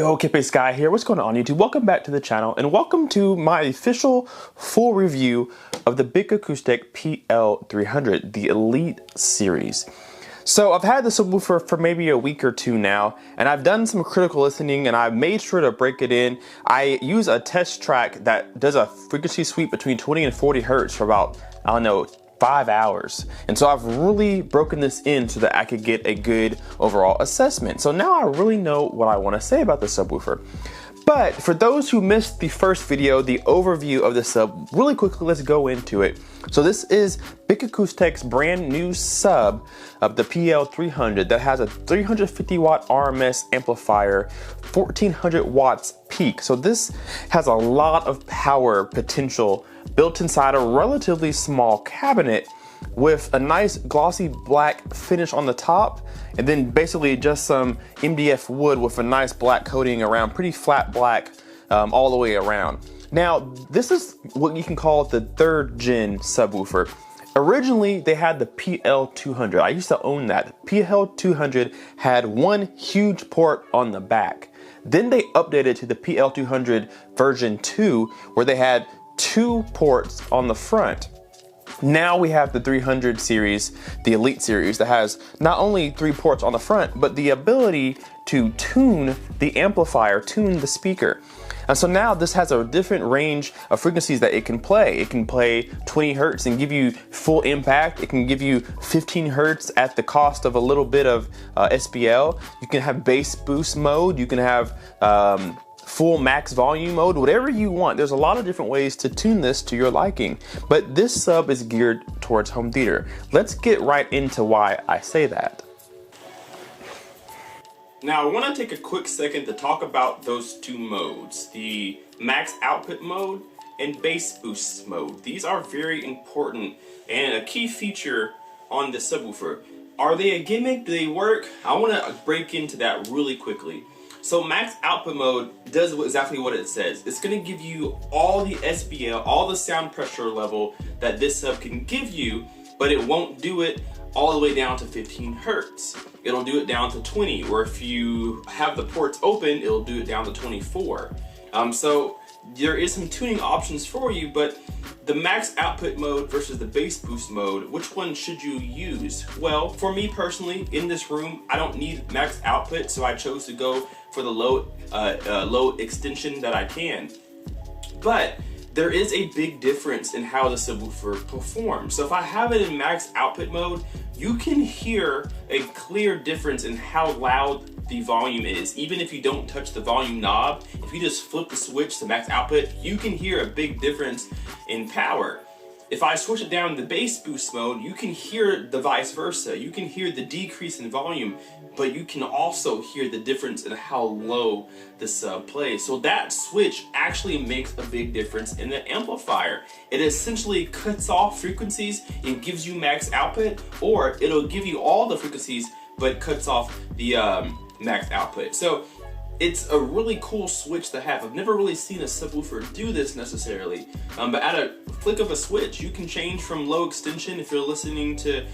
Yo, Bic Sky here. What's going on, YouTube? Welcome back to the channel and welcome to my official full review of the Bic Acoustech Pl-300, the Elite series. So I've had the subwoofer for maybe a week or two now, and I've done some critical listening and I've made sure to break it in. I use a test track that does a frequency sweep between 20 and 40 hertz for about, I don't know, 5 hours. And so I've really broken this in so that I could get a good overall assessment. So now I really know what I want to say about the subwoofer. But for those who missed the first video, the overview of the sub, really quickly, let's go into it. So this is Bic Acoustech's brand new sub of the Pl-300 that has a 350 watt RMS amplifier, 1400 watts peak. So this has a lot of power potential built inside a relatively small cabinet with a nice glossy black finish on the top, and then basically just some MDF wood with a nice black coating around, pretty flat black all the way around. Now, this is what you can call the third gen subwoofer. Originally, they had the Pl-200. I used to own that. Pl-200 had one huge port on the back. Then they updated to the Pl-200 version 2, where they had 2 ports on the front. Now we have the 300 series, the Elite series, that has not only 3 ports on the front, but the ability to tune the amplifier, tune the speaker. And so now this has a different range of frequencies that it can play. It can play 20 hertz and give you full impact. It can give you 15 hertz at the cost of a little bit of SPL. You can have bass boost mode. You can have full max volume mode, whatever you want. There's a lot of different ways to tune this to your liking, but this sub is geared towards home theater. Let's get right into why I say that. Now I want to take a quick second to talk about those 2 modes, the max output mode and bass boost mode. These are very important and a key feature on the subwoofer. Are they a gimmick? Do they work? I want to break into that really quickly. So max output mode does exactly what it says. It's going to give you all the SPL, all the sound pressure level that this sub can give you, but it won't do it all the way down to 15 hertz. It'll do it down to 20, or if you have the ports open, it'll do it down to 24. So there is some tuning options for you, but the max output mode versus the bass boost mode, which one should you use? Well, for me personally, in this room, I don't need max output, so I chose to go for the low extension that I can. But there is a big difference in how the subwoofer performs. So if I have it in max output mode, you can hear a clear difference in how loud the volume is. Even if you don't touch the volume knob, if you just flip the switch to max output, you can hear a big difference in power. If I switch it down to the bass boost mode, you can hear the vice versa. You can hear the decrease in volume, but you can also hear the difference in how low the sub plays. So that switch actually makes a big difference in the amplifier. It essentially cuts off frequencies and gives you max output, or it'll give you all the frequencies but cuts off the max output. So it's a really cool switch to have. I've never really seen a subwoofer do this necessarily, but at a flick of a switch, you can change from low extension if you're listening to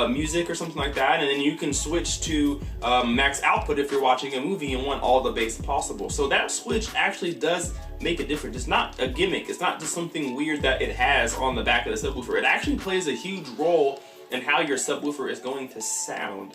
music or something like that, and then you can switch to max output if you're watching a movie and want all the bass possible. So that switch actually does make a difference. It's not a gimmick. It's not just something weird that it has on the back of the subwoofer. It actually plays a huge role in how your subwoofer is going to sound.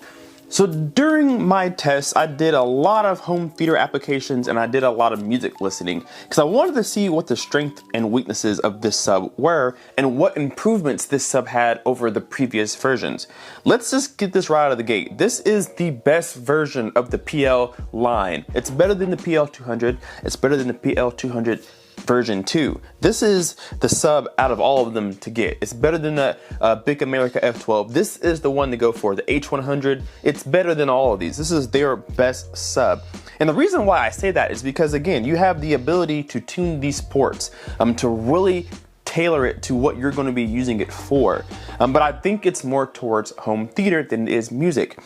So during my tests, I did a lot of home theater applications and I did a lot of music listening because I wanted to see what the strengths and weaknesses of this sub were and what improvements this sub had over the previous versions. Let's just get this right out of the gate. This is the best version of the PL line. It's better than the Pl-200. It's better than the Pl-200 version 2. This is the sub out of all of them to get. It's better than the Bic America F12. This is the one to go for, the H100. It's better than all of these. This is their best sub. And the reason why I say that is because, again, you have the ability to tune these ports to really tailor it to what you're going to be using it for. But I think it's more towards home theater than it is music.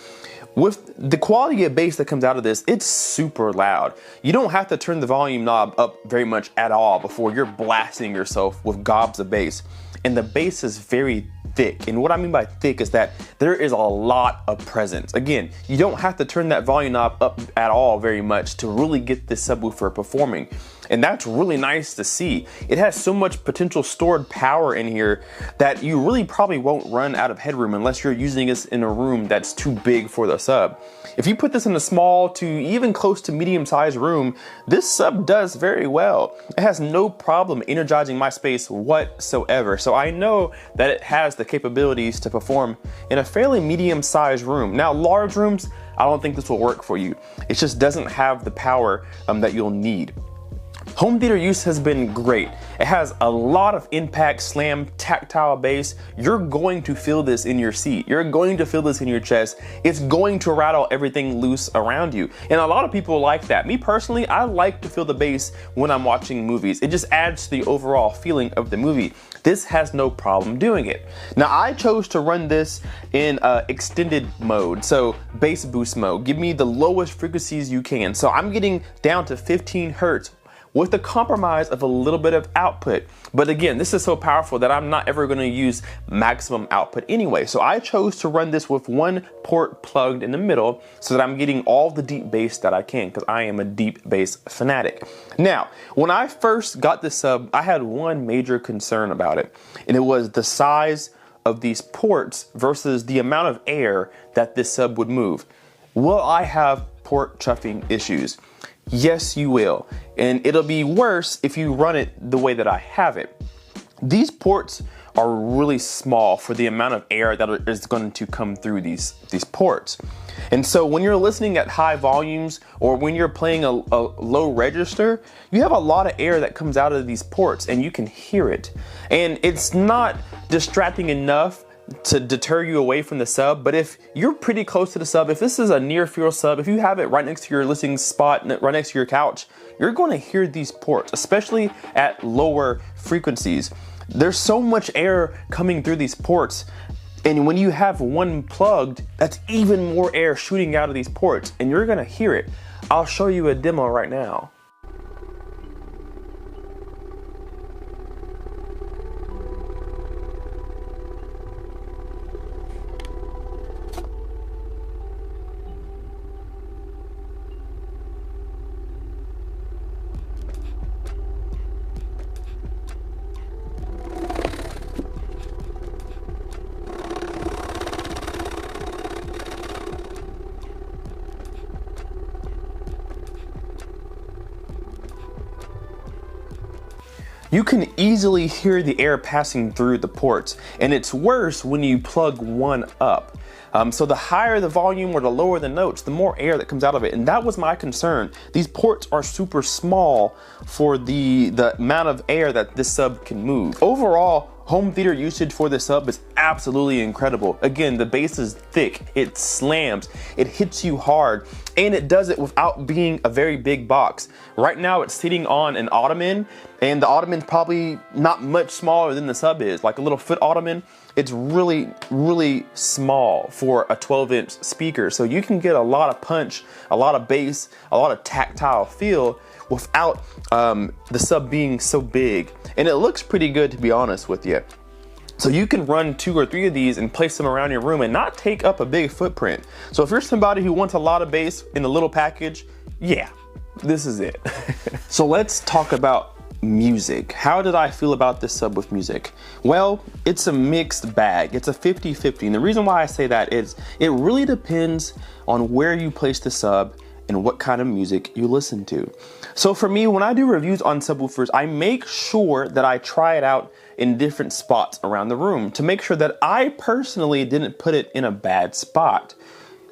With the quality of bass that comes out of this, it's super loud. You don't have to turn the volume knob up very much at all before you're blasting yourself with gobs of bass. And the bass is very thick. And what I mean by thick is that there is a lot of presence. Again, you don't have to turn that volume knob up at all very much to really get this subwoofer performing. And that's really nice to see. It has so much potential stored power in here that you really probably won't run out of headroom unless you're using this in a room that's too big for the sub. If you put this in a small to even close to medium sized room, this sub does very well. It has no problem energizing my space whatsoever. So I know that it has the capabilities to perform in a fairly medium sized room. Now, large rooms, I don't think this will work for you. It just doesn't have the power that you'll need. Home theater use has been great. It has a lot of impact, slam, tactile bass. You're going to feel this in your seat. You're going to feel this in your chest. It's going to rattle everything loose around you. And a lot of people like that. Me personally, I like to feel the bass when I'm watching movies. It just adds to the overall feeling of the movie. This has no problem doing it. Now, I chose to run this in extended mode, so bass boost mode. Give me the lowest frequencies you can. So I'm getting down to 15 hertz with the compromise of a little bit of output. But again, this is so powerful that I'm not ever gonna use maximum output anyway. So I chose to run this with one port plugged in the middle so that I'm getting all the deep bass that I can, because I am a deep bass fanatic. Now, when I first got this sub, I had one major concern about it, and it was the size of these ports versus the amount of air that this sub would move. Will I have port chuffing issues? Yes, you will. And it'll be worse if you run it the way that I have it. These ports are really small for the amount of air that is going to come through these ports. And so when you're listening at high volumes or when you're playing a low register, you have a lot of air that comes out of these ports and you can hear it. And it's not distracting enough to deter you away from the sub, but if you're pretty close to the sub, if this is a near field sub, if you have it right next to your listening spot, right next to your couch, you're going to hear these ports, especially at lower frequencies. There's so much air coming through these ports, and when you have one plugged, that's even more air shooting out of these ports, and you're going to hear it. I'll show you a demo right now. You can easily hear the air passing through the ports, and it's worse when you plug one up. So the higher the volume or the lower the notes, the more air that comes out of it. And that was my concern. These ports are super small for the amount of air that this sub can move. Overall, home theater usage for this sub is absolutely incredible. Again, the bass is thick, it slams, it hits you hard, and it does it without being a very big box. Right now it's sitting on an ottoman, and the ottoman's probably not much smaller than the sub is, like a little foot ottoman. It's really, really small for a 12-inch speaker. So you can get a lot of punch, a lot of bass, a lot of tactile feel without the sub being so big. And it looks pretty good, to be honest with you. So you can run 2 or 3 of these and place them around your room and not take up a big footprint. So if you're somebody who wants a lot of bass in a little package, yeah, this is it. So let's talk about music. How did I feel about this sub with music? Well, it's a mixed bag. It's a 50-50. And the reason why I say that is it really depends on where you place the sub and what kind of music you listen to. So for me, when I do reviews on subwoofers, I make sure that I try it out in different spots around the room to make sure that I personally didn't put it in a bad spot.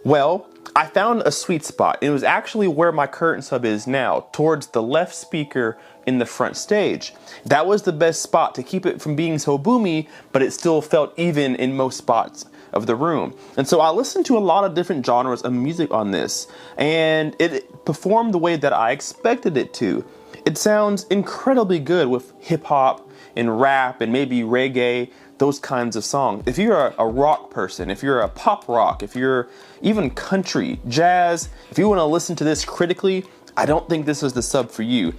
Well, I found a sweet spot. It was actually where my current sub is now, towards the left speaker in the front stage. That was the best spot to keep it from being so boomy, but it still felt even in most spots of the room. And so I listened to a lot of different genres of music on this, and it performed the way that I expected it to. It sounds incredibly good with hip hop and rap and maybe reggae, those kinds of songs. If you're a rock person, if you're a pop rock, if you're even country, jazz, if you want to listen to this critically, I don't think this is the sub for you.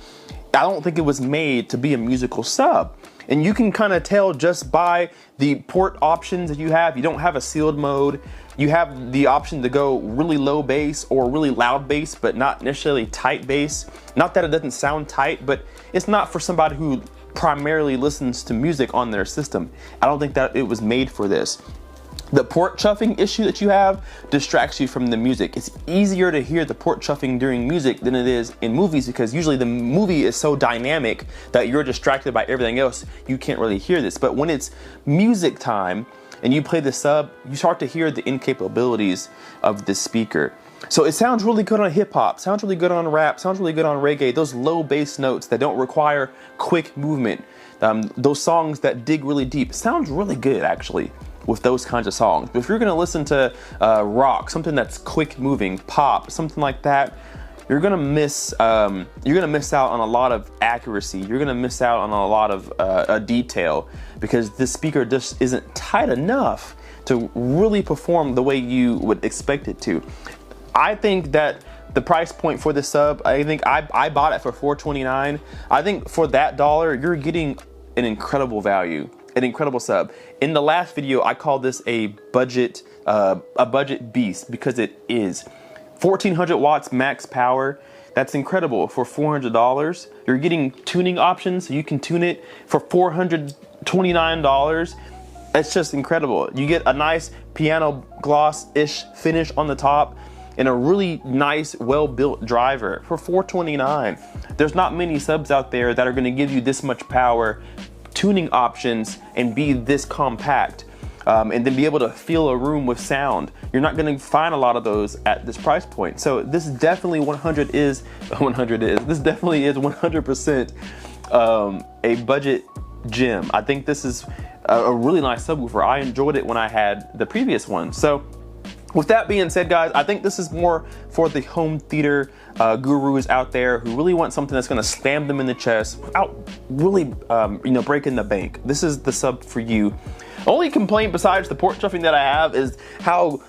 I don't think it was made to be a musical sub. And you can kind of tell just by the port options that you have. You don't have a sealed mode. You have the option to go really low bass or really loud bass, but not necessarily tight bass. Not that it doesn't sound tight, but it's not for somebody who primarily listens to music on their system. I don't think that it was made for this. The port chuffing issue that you have distracts you from the music. It's easier to hear the port chuffing during music than it is in movies, because usually the movie is so dynamic that you're distracted by everything else. You can't really hear this. But when it's music time and you play the sub, you start to hear the incapabilities of the speaker. So it sounds really good on hip hop, sounds really good on rap, sounds really good on reggae, those low bass notes that don't require quick movement, those songs that dig really deep. Sounds really good actually with those kinds of songs. But if you're gonna listen to rock, something that's quick moving, pop, something like that, you're gonna miss out on a lot of accuracy. You're gonna miss out on a lot of detail, because this speaker just isn't tight enough to really perform the way you would expect it to. I think that the price point for the sub, I think I bought it for $429. I think for that dollar, you're getting an incredible value, an incredible sub. In the last video, I called this a budget beast, because it is. 1400 watts max power. That's incredible for $400. You're getting tuning options, so you can tune it for $429. It's just incredible. You get a nice piano gloss-ish finish on the top and a really nice, well-built driver for $429. There's not many subs out there that are gonna give you this much power, tuning options, and be this compact. And then be able to fill a room with sound. You're not gonna find a lot of those at this price point. So this definitely this definitely is 100% a budget gem. I think this is a really nice subwoofer. I enjoyed it when I had the previous one. So with that being said, guys, I think this is more for the home theater gurus out there who really want something that's gonna slam them in the chest without really breaking the bank. This is the sub for you. Only complaint besides the port chuffing that I have is how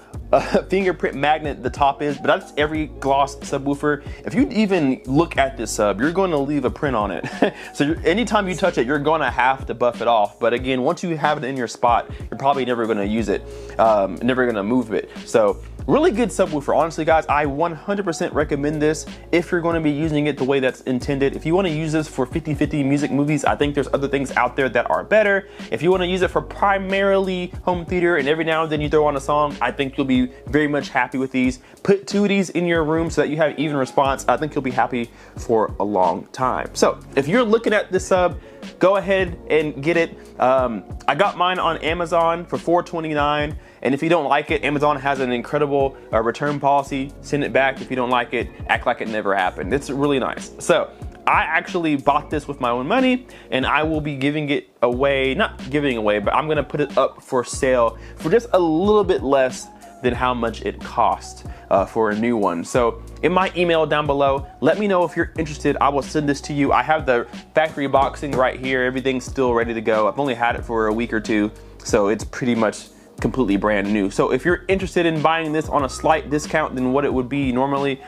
fingerprint magnet the top is, but that's every gloss subwoofer. If you even look at this sub, you're going to leave a print on it. So anytime you touch it, you're going to have to buff it off. But again, once you have it in your spot, you're probably never going to use it, never going to move it. So really good subwoofer. Honestly, guys, I 100% recommend this if you're going to be using it the way that's intended. If you want to use this for 50-50 music movies, I think there's other things out there that are better. If you want to use it for primarily home theater and every now and then you throw on a song, I think you'll be very much happy with these. Put two of these in your room so that you have even response. I think you'll be happy for a long time. So if you're looking at this sub, go ahead and get it. I got mine on Amazon for $429, and if you don't like it, Amazon has an incredible return policy. Send it back. If you don't like it, act like it never happened. It's really nice. So I actually bought this with my own money, and I will be giving it away, not giving away, but I'm gonna put it up for sale for just a little bit less than how much it cost for a new one. So in my email down below, let me know if you're interested. I will send this to you. I have the factory boxing right here. Everything's still ready to go. I've only had it for a week or two, so it's pretty much completely brand new. So if you're interested in buying this on a slight discount than what it would be normally,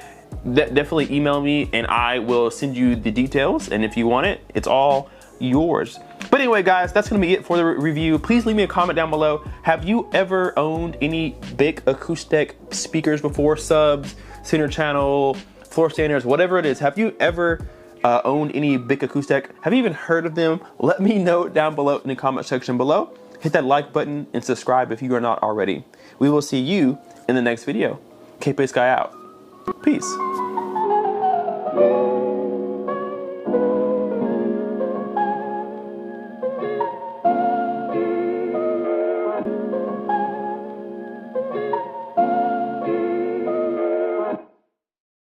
definitely email me and I will send you the details. And if you want it, it's all yours. But anyway, guys, that's gonna be it for the review. Please leave me a comment down below. Have you ever owned any Bic Acoustech speakers before? Subs, center channel, floor standers, whatever it is. Have you ever owned any Bic Acoustech? Have you even heard of them? Let me know down below in the comment section below. Hit that like button and subscribe if you are not already. We will see you in the next video. K-Bass Guy out. Peace.